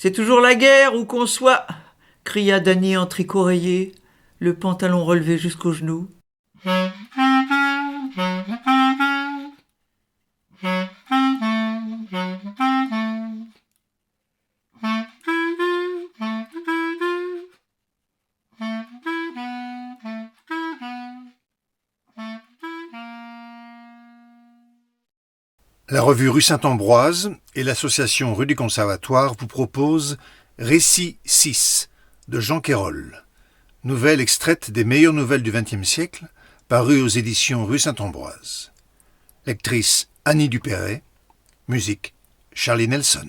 C'est toujours la guerre où qu'on soit, cria Dany en tricot rayé, le pantalon relevé jusqu'aux genoux. La revue Rue Saint-Ambroise et l'association Rue du Conservatoire vous proposent Récit 6 de Jean Quérol, nouvelle extraite des meilleures nouvelles du XXe siècle, parue aux éditions Rue Saint-Ambroise. Lectrice Annie Dupéret, musique Charlie Nelson.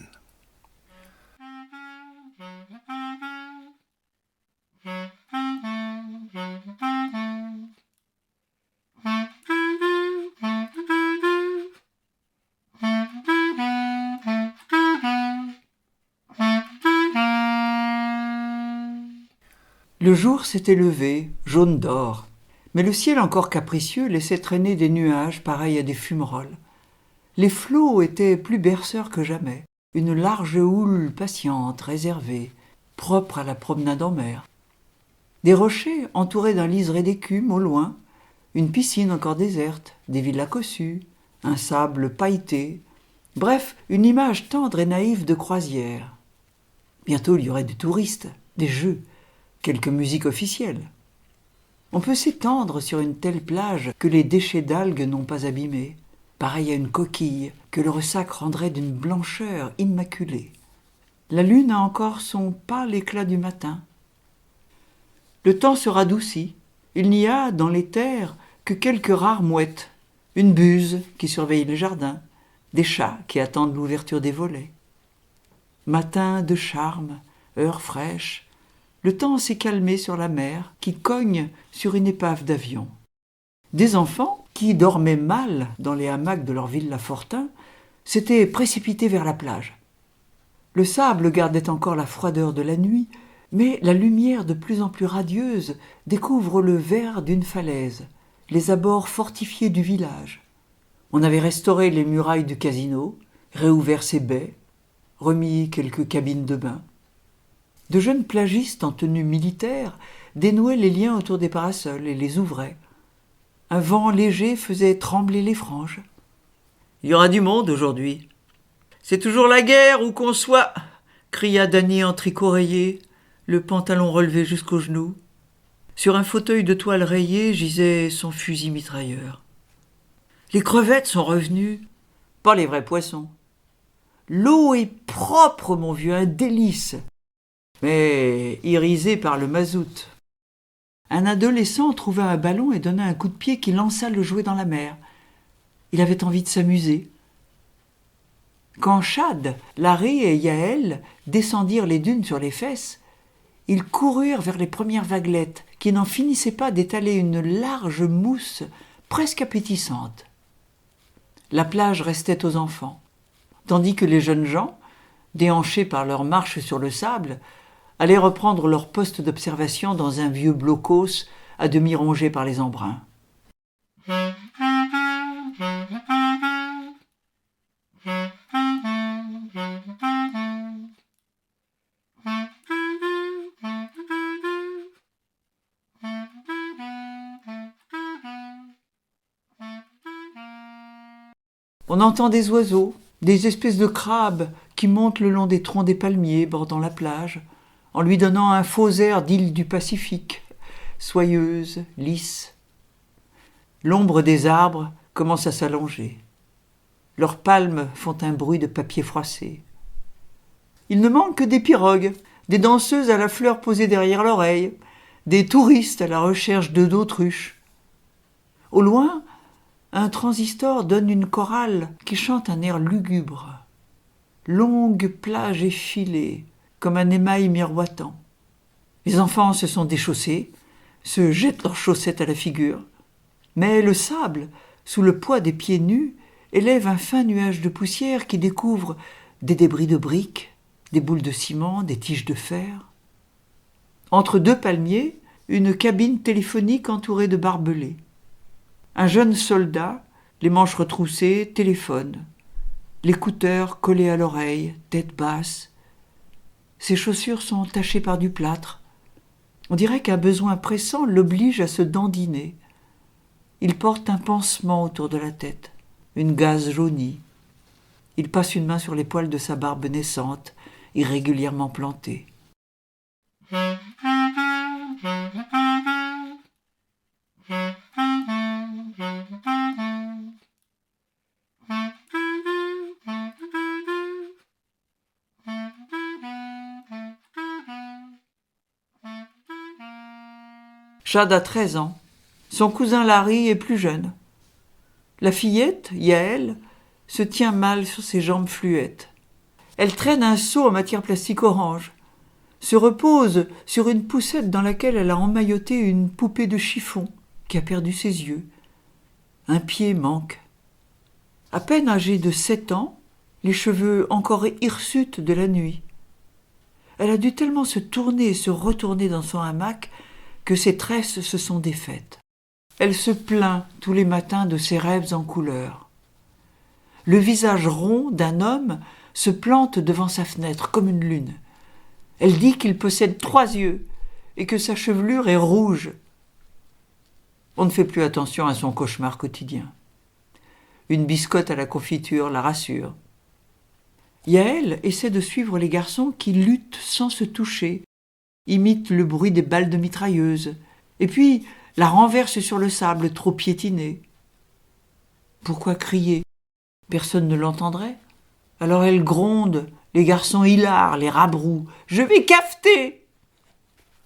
Le jour s'était levé, jaune d'or, mais le ciel encore capricieux laissait traîner des nuages pareils à des fumerolles. Les flots étaient plus berceurs que jamais, une large houle patiente, réservée, propre à la promenade en mer. Des rochers entourés d'un liseré d'écume au loin, une piscine encore déserte, des villas cossues, un sable pailleté, bref, une image tendre et naïve de croisière. Bientôt il y aurait des touristes, des jeux, quelques musiques officielles. On peut s'étendre sur une telle plage que les déchets d'algues n'ont pas abîmée, pareil à une coquille que le ressac rendrait d'une blancheur immaculée. La lune a encore son pâle éclat du matin. Le temps se radoucit. Il n'y a, dans les terres, que quelques rares mouettes, une buse qui surveille les jardins, des chats qui attendent l'ouverture des volets. Matin de charme, heure fraîche, le temps s'est calmé sur la mer qui cogne sur une épave d'avion. Des enfants, qui dormaient mal dans les hamacs de leur villa Fortin, s'étaient précipités vers la plage. Le sable gardait encore la froideur de la nuit, mais la lumière de plus en plus radieuse découvre le vert d'une falaise, les abords fortifiés du village. On avait restauré les murailles du casino, réouvert ses baies, remis quelques cabines de bain. De jeunes plagistes en tenue militaire dénouaient les liens autour des parasols et les ouvraient. Un vent léger faisait trembler les franges. Il y aura du monde aujourd'hui. C'est toujours la guerre où qu'on soit, cria Dany en tricot rayé, le pantalon relevé jusqu'aux genoux. Sur un fauteuil de toile rayée gisait son fusil mitrailleur. Les crevettes sont revenues, pas les vrais poissons. L'eau est propre, mon vieux, un délice, mais irisée par le mazout. Un adolescent trouva un ballon et donna un coup de pied qui lança le jouet dans la mer. Il avait envie de s'amuser. Quand Chad, Larry et Yaël descendirent les dunes sur les fesses, ils coururent vers les premières vaguelettes qui n'en finissaient pas d'étaler une large mousse presque appétissante. La plage restait aux enfants, tandis que les jeunes gens, déhanchés par leur marche sur le sable, allaient reprendre leur poste d'observation dans un vieux blocos à demi rongé par les embruns. On entend des oiseaux, des espèces de crabes qui montent le long des troncs des palmiers bordant la plage, en lui donnant un faux air d'île du Pacifique, soyeuse, lisse. L'ombre des arbres commence à s'allonger. Leurs palmes font un bruit de papier froissé. Il ne manque que des pirogues, des danseuses à la fleur posée derrière l'oreille, des touristes à la recherche d'œufs d'autruche. Au loin, un transistor donne une chorale qui chante un air lugubre. Longue plage effilée, comme un émail miroitant. Les enfants se sont déchaussés, se jettent leurs chaussettes à la figure. Mais le sable, sous le poids des pieds nus, élève un fin nuage de poussière qui découvre des débris de briques, des boules de ciment, des tiges de fer. Entre deux palmiers, une cabine téléphonique entourée de barbelés. Un jeune soldat, les manches retroussées, téléphone. L'écouteur collé à l'oreille, tête basse. Ses chaussures sont tachées par du plâtre. On dirait qu'un besoin pressant l'oblige à se dandiner. Il porte un pansement autour de la tête, une gaze jaunie. Il passe une main sur les poils de sa barbe naissante, irrégulièrement plantée. Chad a 13 ans. Son cousin Larry est plus jeune. La fillette, Yael, se tient mal sur ses jambes fluettes. Elle traîne un seau en matière plastique orange, se repose sur une poussette dans laquelle elle a emmailloté une poupée de chiffon qui a perdu ses yeux. Un pied manque. À peine âgée de 7 ans, les cheveux encore hirsutes de la nuit. Elle a dû tellement se tourner et se retourner dans son hamac que ses tresses se sont défaites. Elle se plaint tous les matins de ses rêves en couleur. Le visage rond d'un homme se plante devant sa fenêtre comme une lune. Elle dit qu'il possède 3 yeux et que sa chevelure est rouge. On ne fait plus attention à son cauchemar quotidien. Une biscotte à la confiture la rassure. Yael essaie de suivre les garçons qui luttent sans se toucher, imite le bruit des balles de mitrailleuse, et puis la renverse sur le sable trop piétiné. Pourquoi crier? Personne ne l'entendrait. Alors elle gronde, les garçons hilarent, les rabrouent. « Je vais cafeter !»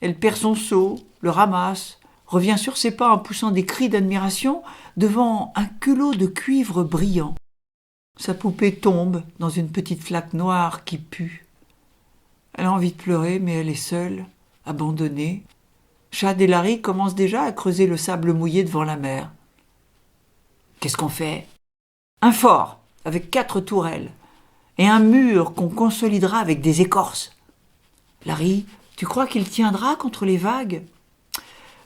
Elle perd son seau, le ramasse, revient sur ses pas en poussant des cris d'admiration devant un culot de cuivre brillant. Sa poupée tombe dans une petite flaque noire qui pue. Elle a envie de pleurer, mais elle est seule, abandonnée. Chad et Larry commencent déjà à creuser le sable mouillé devant la mer. Qu'est-ce qu'on fait? Un fort, avec 4 tourelles, et un mur qu'on consolidera avec des écorces. Larry, tu crois qu'il tiendra contre les vagues?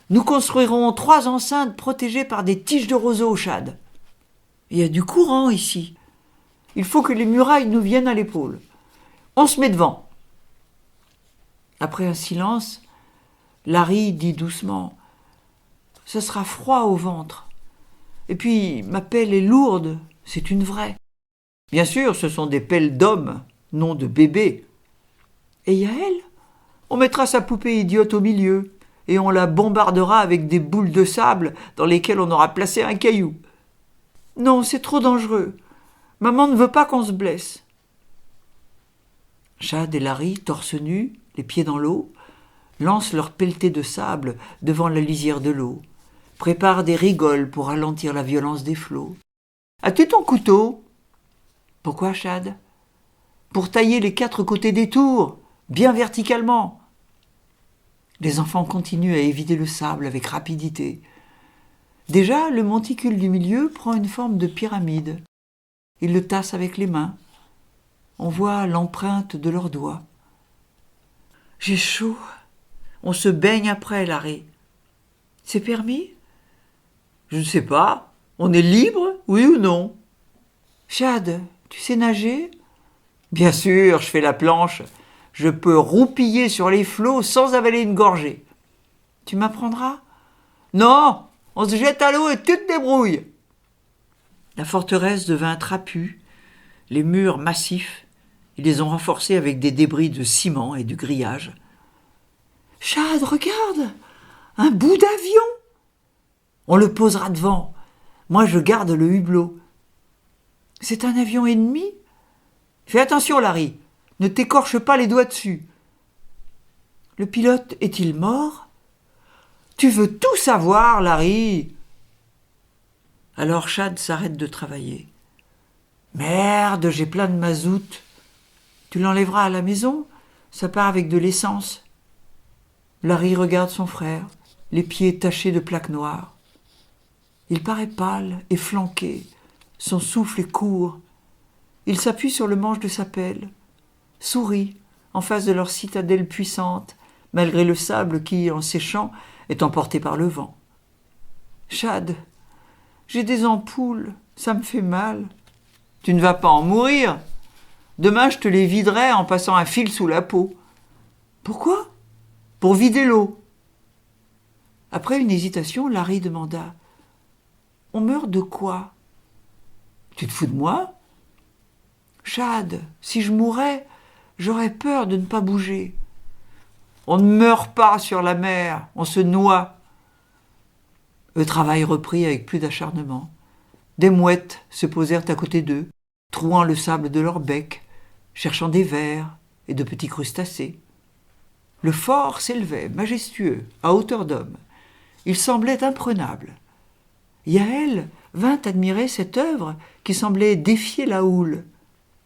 Nous construirons 3 enceintes protégées par des tiges de roseau, Chad. Il y a du courant ici. Il faut que les murailles nous viennent à l'épaule. On se met devant. Après un silence, Larry dit doucement « Ça sera froid au ventre. Et puis, ma pelle est lourde, c'est une vraie. Bien sûr, ce sont des pelles d'hommes, non de bébés. Et Yael? On mettra sa poupée idiote au milieu, et on la bombardera avec des boules de sable dans lesquelles on aura placé un caillou. Non, c'est trop dangereux. Maman ne veut pas qu'on se blesse. » Chad et Larry, torse nus, les pieds dans l'eau, lancent leur pelletée de sable devant la lisière de l'eau, préparent des rigoles pour ralentir la violence des flots. « As-tu ton couteau ?»« Pourquoi, Chad ?»« Pour tailler les 4 côtés des tours, bien verticalement. » Les enfants continuent à éviter le sable avec rapidité. Déjà, le monticule du milieu prend une forme de pyramide. Ils le tassent avec les mains. On voit l'empreinte de leurs doigts. « J'ai chaud. On se baigne après, Larry. »« C'est permis ?»« Je ne sais pas. On est libre, oui ou non ?»« Chad, tu sais nager ?»« Bien sûr, je fais la planche. Je peux roupiller sur les flots sans avaler une gorgée. »« Tu m'apprendras ?»« Non, on se jette à l'eau et tu te débrouilles. » La forteresse devint trapue, les murs massifs, ils les ont renforcés avec des débris de ciment et du grillage. « Chad, regarde, un bout d'avion !»« On le posera devant. Moi, je garde le hublot. »« C'est un avion ennemi ? » ?»« Fais attention, Larry, ne t'écorche pas les doigts dessus. »« Le pilote est-il mort ? » ?»« Tu veux tout savoir, Larry !» Alors Chad s'arrête de travailler. « Merde, j'ai plein de mazout. Tu l'enlèveras à la maison ? Ça part avec de l'essence. » Larry regarde son frère, les pieds tachés de plaques noires. Il paraît pâle et flanqué, son souffle est court. Il s'appuie sur le manche de sa pelle, sourit en face de leur citadelle puissante, malgré le sable qui, en séchant, est emporté par le vent. « Chad, j'ai des ampoules, ça me fait mal. »« Tu ne vas pas en mourir. Demain, je te les viderai en passant un fil sous la peau. Pourquoi ? Pour vider l'eau. Après une hésitation, Larry demanda « On meurt de quoi ? Tu te fous de moi ? Chad, si je mourais, j'aurais peur de ne pas bouger. On ne meurt pas sur la mer, on se noie. » Le travail reprit avec plus d'acharnement. Des mouettes se posèrent à côté d'eux, trouant le sable de leur bec, cherchant des vers et de petits crustacés. Le fort s'élevait, majestueux, à hauteur d'homme. Il semblait imprenable. Yaël vint admirer cette œuvre qui semblait défier la houle.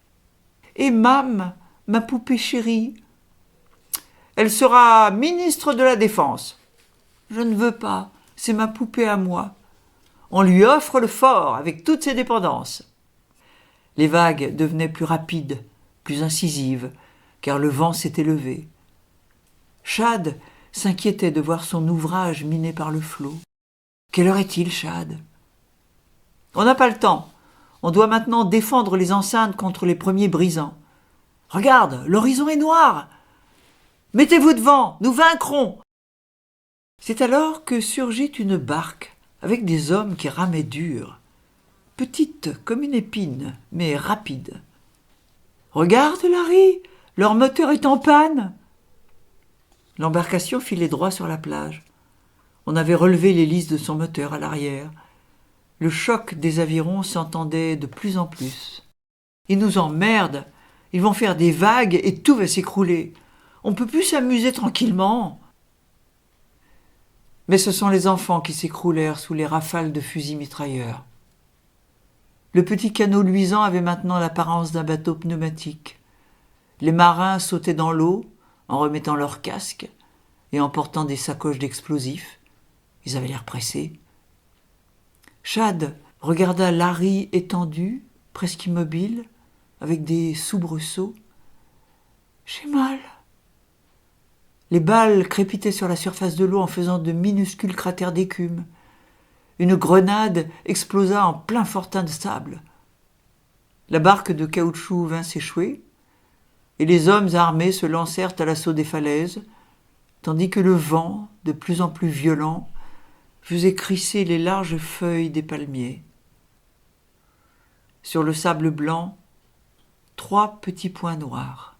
« Et Mam, ma poupée chérie, elle sera ministre de la Défense. »« Je ne veux pas, c'est ma poupée à moi. On lui offre le fort avec toutes ses dépendances. » Les vagues devenaient plus rapides, plus incisives, car le vent s'était levé. Chad s'inquiétait de voir son ouvrage miné par le flot. « Quelle heure est-il, Chad ? » ?»« On n'a pas le temps. On doit maintenant défendre les enceintes contre les premiers brisants. Regarde, l'horizon est noir. Mettez-vous devant, nous vaincrons. » C'est alors que surgit une barque avec des hommes qui ramaient dur, petite comme une épine, mais rapide. « Regarde, Larry, leur moteur est en panne. » L'embarcation filait droit sur la plage. On avait relevé l'hélice de son moteur à l'arrière. Le choc des avirons s'entendait de plus en plus. « Ils nous emmerdent, ils vont faire des vagues et tout va s'écrouler. On ne peut plus s'amuser tranquillement. » Mais ce sont les enfants qui s'écroulèrent sous les rafales de fusils mitrailleurs. Le petit canot luisant avait maintenant l'apparence d'un bateau pneumatique. Les marins sautaient dans l'eau en remettant leurs casques et en portant des sacoches d'explosifs. Ils avaient l'air pressés. Chad regarda Larry étendu, presque immobile, avec des soubresauts. « J'ai mal. » Les balles crépitaient sur la surface de l'eau en faisant de minuscules cratères d'écume. Une grenade explosa en plein fortin de sable. La barque de caoutchouc vint s'échouer, et les hommes armés se lancèrent à l'assaut des falaises, tandis que le vent, de plus en plus violent, faisait crisser les larges feuilles des palmiers. Sur le sable blanc, 3 petits points noirs.